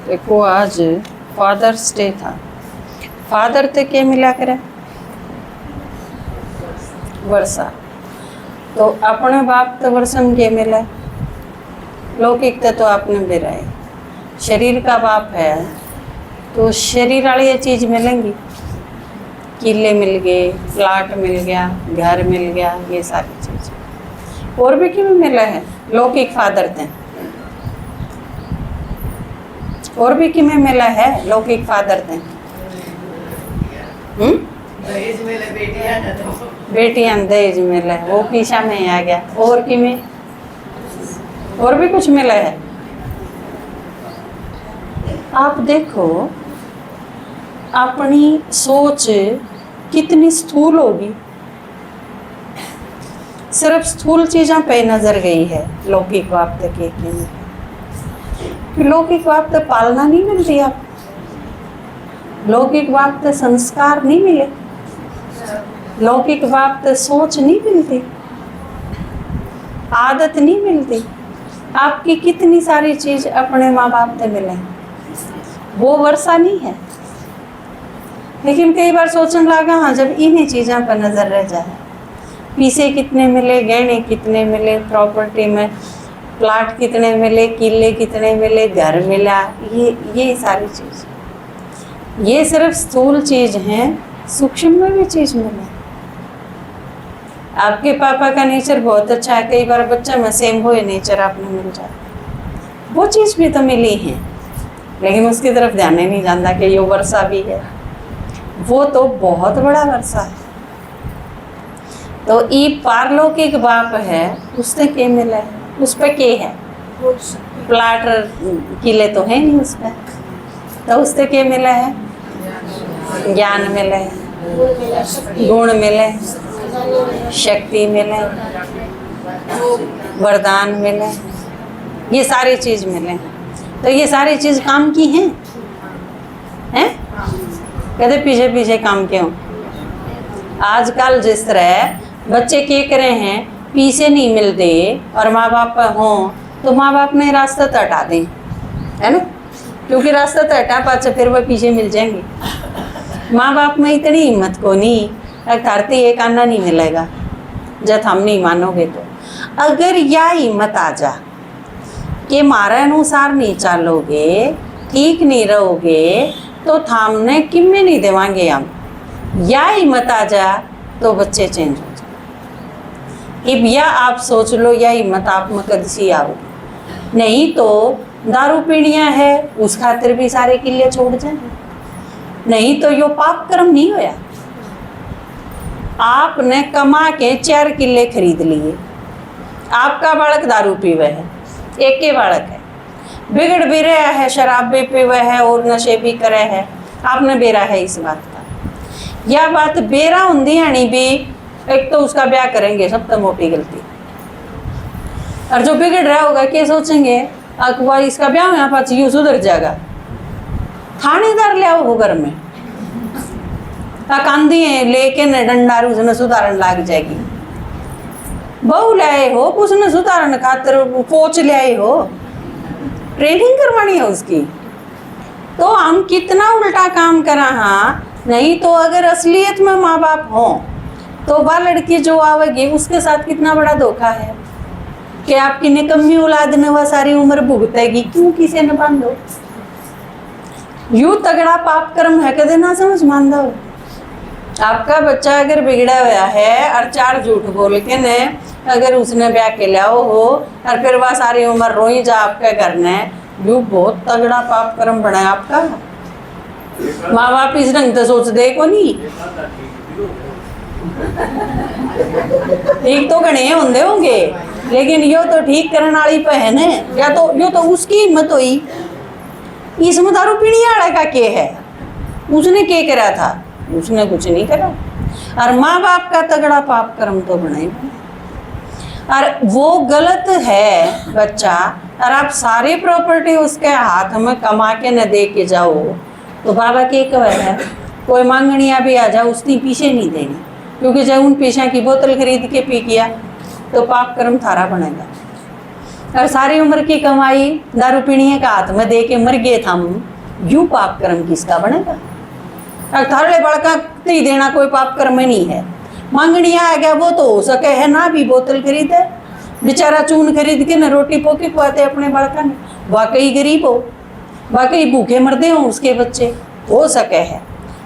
देखो आज fathers day था। फादर ते क्या मिला करे? वर्षा। तो अपने बाप तो वर्षम के मिला, लौकिक तो आपने बेरा है। शरीर का बाप है तो शरीर वाली ये चीज़ मिलेंगी, किले मिल गए, प्लाट मिल गया, घर मिल गया, ये सारी चीज़। और भी क्यों मिला है लौकिक फादर थे, और भी किमें मिला है लौकिक फादर थे। बेटियां दहेज मिला है, वो पीछा में आ गया। और किमें और भी कुछ मिला है। आप देखो अपनी सोच कितनी स्थूल होगी, सिर्फ स्थूल चीज़ों पे नजर गई है लौकिक वाप्त के लौकिक वाप्त पालना नहीं मिलती, आप लौकिक वाप्त संस्कार नहीं मिले, लौकिक वाप्त सोच नहीं मिलती, आदत नहीं मिलती। आपकी कितनी सारी चीज अपने माँ बाप से मिले, वो वर्षा नहीं है। लेकिन कई बार सोचने लगा, हाँ जब इन्हीं चीज़ों पर नजर रह जाए, पीछे कितने मिले, गहने कितने मिले, प्रॉपर्टी में प्लाट कितने मिले, किले कितने मिले, घर मिला, ये सारी चीज, ये सिर्फ स्थूल चीज हैं, सूक्ष्म में भी चीज मिले। आपके पापा का नेचर बहुत अच्छा है, कई बार बच्चा में सेम हो नेचर आपने मिल जाए, वो चीज भी तो मिली है, लेकिन उसकी तरफ ध्यान ही नहीं जाता कि ये वर्षा भी है, वो तो बहुत बड़ा वर्षा है। तो ई पारलौकिक बाप है, उससे क्या मिला है, उस पर क्या है, प्लाट किले तो है नहीं उस पर, तो उससे क्या मिला है, ज्ञान मिले, गुण मिले, शक्ति मिले, वरदान मिले, ये सारी चीज मिले। तो ये सारी चीज काम की हैं, हैं? कहते पीछे पीछे काम क्यों? आजकल जिस तरह बच्चे क्या करे हैं, पीछे नहीं मिलते और माँ बाप हों तो माँ बाप ने रास्ता तो हटा दें, है ना, क्योंकि रास्ता तो हटा पाचे फिर वह पीछे मिल जाएंगे। माँ बाप में इतनी हिम्मत को नहीं, धरती एक आना नहीं मिलेगा जब हम नहीं मानोगे। तो अगर यह हिम्मत आ जा कि हमारे अनुसार नहीं चलोगे, ठीक नहीं रहोगे, तो थामने किम्मे नहीं देवांगे हम, या हिम्मत आ जा तो बच्चे चेंज हो जाए। अब या आप सोच लो, या हिम्मत आप में कदसी आओ, नहीं तो दारू पीणिया है उस खातिर भी सारे किले छोड़ जाए, नहीं तो यो पाप कर्म नहीं होया। आपने कमा के 4 किले खरीद लिए, आपका बालक दारू पीवे है, एक के बालक है, बिगड़ भी रहा है, शराब भी पीवे है और नशे भी करे है, आपने बेरा है इस बात का। यह बात बेरा होंगी यानी भी एक तो उसका ब्याह करेंगे, सब तो मोटी गलती। और जो बिगड़ रहा होगा क्या सोचेंगे, अकबर इसका ब्याह यहाँ पास यू सुधर जाएगा, थानेदार ले आओ घर में, कांदी लेके न डंडारू उसने सुधारण लाग जाएगी। बहू ले आए हो, उसने सुधारण खातिर कोच ले आए हो, ट्रेनिंग करवानी है उसकी। तो हम कितना उल्टा काम करा। हाँ नहीं तो अगर असलियत में माँ बाप हो तो वह लड़की जो आवेगी उसके साथ कितना बड़ा धोखा है कि आपकी निकम्मी औलाद ने वह सारी उम्र भुगतेगी, क्यों किसी ने बांधो। यू तगड़ा पाप कर्म है, कदे ना समझ मान दो। आपका बच्चा अगर बिगड़ा हुआ है और 4 झूठ बोल के ने अगर उसने ब्याह के लाओ हो और फिर वह सारी उम्र रोई जा आपके घर ने, यू बहुत तगड़ा पाप कर्म बना है आपका। माँ बाप इस ढंग से सोच दे को नहीं, ठीक तो घने होंगे लेकिन यो तो ठीक करने वाली पे है ने, या तो यो तो उसकी हिम्मत हुई। इसमें दारू पीने वाला का क्या है, उसने क्या करा था, उसने कुछ नहीं करा। और माँ बाप का तगड़ा पाप कर्म तो बना ही, और वो गलत है बच्चा, और आप सारी प्रॉपर्टी उसके हाथ में कमा के न दे के जाओ तो बाबा के कह है, कोई मांगनिया भी आ जाओ उसकी पीछे नहीं देनी, क्योंकि जब उन पीछा की बोतल खरीद के पी किया तो पाप कर्म थारा बनेगा। और सारी उम्र की कमाई दारू पीने का हाथ में दे के मर गए हम, यूं पाप कर्म किसका बनेगा? और थारे बड़का ही देना कोई पाप कर्म नहीं है। मांगनिया आ गया वो तो हो सके है ना भी बोतल खरीदे, बेचारा चून खरीद के न रोटी पोके खुआते अपने बड़का ने, वाकई गरीब हो, वाकई भूखे मरते हो उसके बच्चे, हो सके है,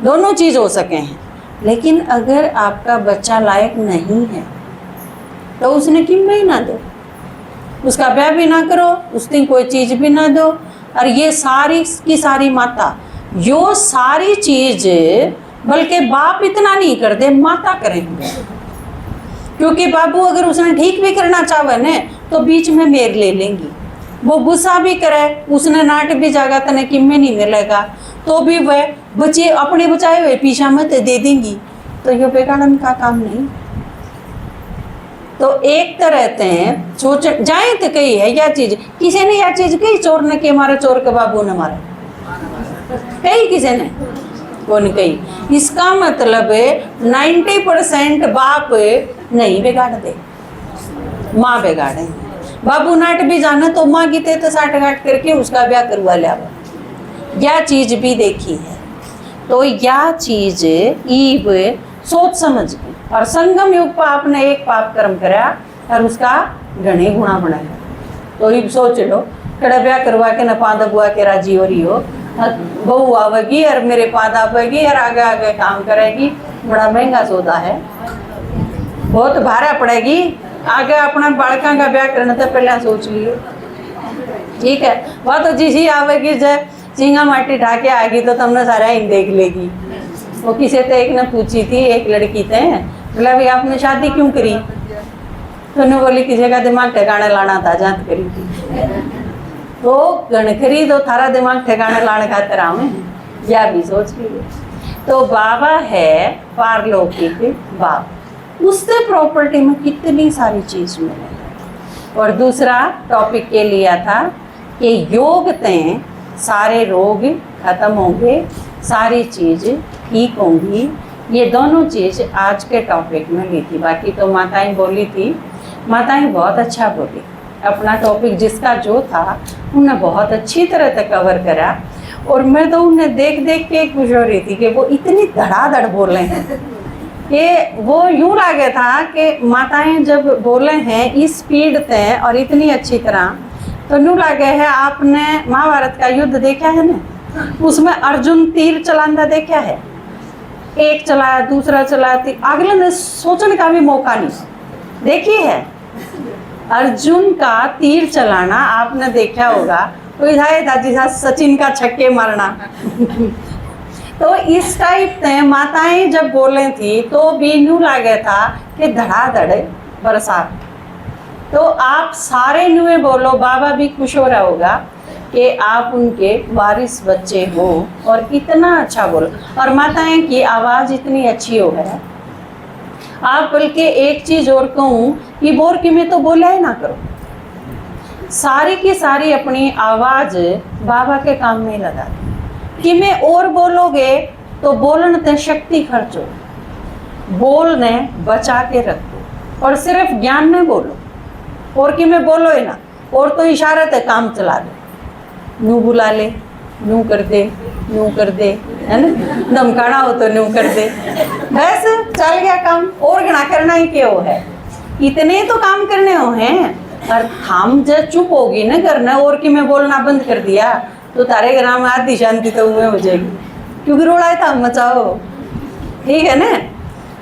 दोनों चीज़ हो सके हैं। लेकिन अगर आपका बच्चा लायक नहीं है तो उसने कीमत ही ना दो, उसका ब्याह भी ना करो, उस दिन कोई चीज़ भी ना दो। और ये सारी की सारी माता यो सारी चीज बल्कि बाप इतना नहीं कर दे, माता करेंगे। क्योंकि बाबू अगर उसने ठीक भी करना चाहे न तो बीच में मेर ले लेंगी, वो गुस्सा भी करे, उसने नाट भी जागा तने किम्मे नहीं मिलेगा तो भी वह बच्चे अपने बचाए हुए पीछा में दे देंगी, तो ये बेगाड़न का काम नहीं। तो एक तरह हैं सोच जाए तो कही है यह चीज, किसी ने यह चीज कही चोर ने के मारे, चोर के बाबू ने मारा, कही किसी ने कौन कही। इसका मतलब 90% बाप नहीं बिगाड़ दे, माँ बिगाड़े। बाबू नाट भी जाना तो माँ की तो साठ गांठ करके उसका ब्याह करवा लिया, यह चीज भी देखी है। तो यह चीज ईब सोच समझ गई। और संगम युग पाप ने एक पाप कर्म करा और उसका घने गुणा बनाया। तो ईब सोच लो कड़ा ब्याह करवा के न पादा बुआ के राजी हो रही हो, बहू आवेगी और मेरे पाद आवेगी और आगे आगे काम करेगी, बड़ा महंगा सौदा है, बहुत भारा पड़ेगी। आगे अपना बालका का ब्याह करना तो पहले सोच लियो, ठीक है। वह तो जिसी आवेगी जब झींगा माटी ढाके आएगी तो तुमने सारा ही देख लेगी। वो किसी तो एक ने पूछी थी, एक लड़की थे, बोला भाई आपने शादी क्यों करी? तो उन्होंने बोली किसी का दिमाग ठिकाने लाना था, जात करी थी। तो गणकरी तो थारा दिमाग ठिकाने लाने खातिर आवे, यह भी सोच लीजिए। तो बाबा है पारलौकिक बाप, उससे प्रॉपर्टी में कितनी सारी चीज मिले। और दूसरा टॉपिक के लिया था कि योग ते सारे रोग खत्म होंगे, सारी चीज ठीक होंगी। ये दोनों चीज आज के टॉपिक में ली थी। बाकी तो माताएं बोली थी, माताएं बहुत अच्छा बोली, अपना टॉपिक जिसका जो था उन्हें बहुत अच्छी तरह से कवर करा। और मैं तो उन्हें देख देख के खुश हो रही थी कि वो इतनी धड़ाधड़ बोले हैं कि वो यूं लगे था कि माताएं जब बोले हैं इस स्पीड से और इतनी अच्छी तरह, तो यूं लगे है आपने महाभारत का युद्ध देखा है ना, उसमें अर्जुन तीर चलाना देखा है, एक चलाया दूसरा चलाती, अगले ने सोचने का भी मौका नहीं देखी है। अर्जुन का तीर चलाना आपने देखा होगा, कोई दादी साहब सचिन का छक्के मारना तो इस टाइप से माताएं जब बोले थी तो भी यूं लगे था कि धड़ाधड़ बरसात। तो आप सारे नुए बोलो, बाबा भी खुश हो रहा होगा कि आप उनके वारिस बच्चे हो और इतना अच्छा बोलो। और माताएं की आवाज़ इतनी अच्छी हो है। आप बल्कि एक चीज़ और कहूँ कि बोर की में तो बोला ही ना करो, सारी की सारी अपनी आवाज़ बाबा के काम में लगा दी। कि में और बोलोगे तो बोलने ते शक्ति खर्च हो, बोलने बचा के रखो और सिर्फ ज्ञान में बोलो। और कि में बोलो ही ना, और तो इशारे ते काम चला दो, नू बुला ले, नू कर दे, नू कर दे, है ना, धमकाना हो तो नू कर दे, बस चल गया काम। और घना करना ही क्यों है, इतने तो काम करने हो हैं। और हम जब चुप होगी ना करना और कि मैं बोलना बंद कर दिया तो तारे घर में आधी शांति तो हुए हो जाएगी, क्योंकि रोड़ा था मचाओ, ठीक है ना।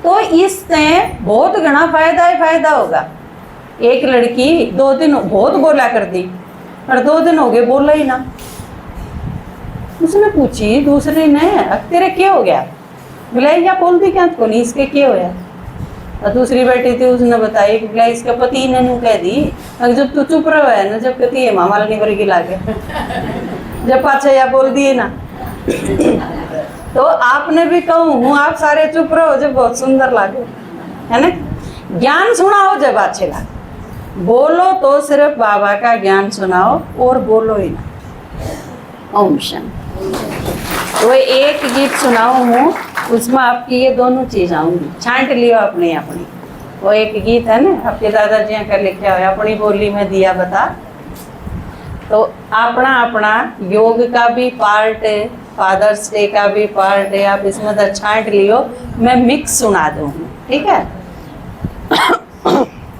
तो इससे बहुत घना फायदा ही फायदा होगा। एक लड़की 2 दिन बहुत बोला कर दी और 2 दिन हो गए बोला ही ना। उसने पूछी दूसरे ने, तेरे क्या हो गया? बोला या बोल दी क्या तो नहीं, इसके क्या होया? और दूसरी बैठी थी, उसने बताई बोला इसका पति ने नू कह दी, अगर जब तू चुप रहो है ना, जब कहती है मामा नहीं बरगी लागे जब पाछा या बोल दिए ना तो आपने भी कहूँ हूँ आप सारे चुप रहो जब बहुत सुंदर लागे, है ना। ज्ञान सुनाओ जब अच्छे लागे, बोलो तो सिर्फ बाबा का ज्ञान सुनाओ और बोलो ही ना। ओम शांति। वो एक गीत सुनाऊँ हूँ, उसमें आपकी ये दोनों चीज़ आऊँगी, छांट लियो अपनी अपनी। वो एक गीत है ना आपके दादाजी का लिखा हुआ, अपनी बोली में दिया बता तो अपना अपना योग का भी पार्ट है, फादर्स डे का भी पार्ट है, आप इसमें तो छांट लियो, मैं मिक्स सुना दूँ, ठीक है।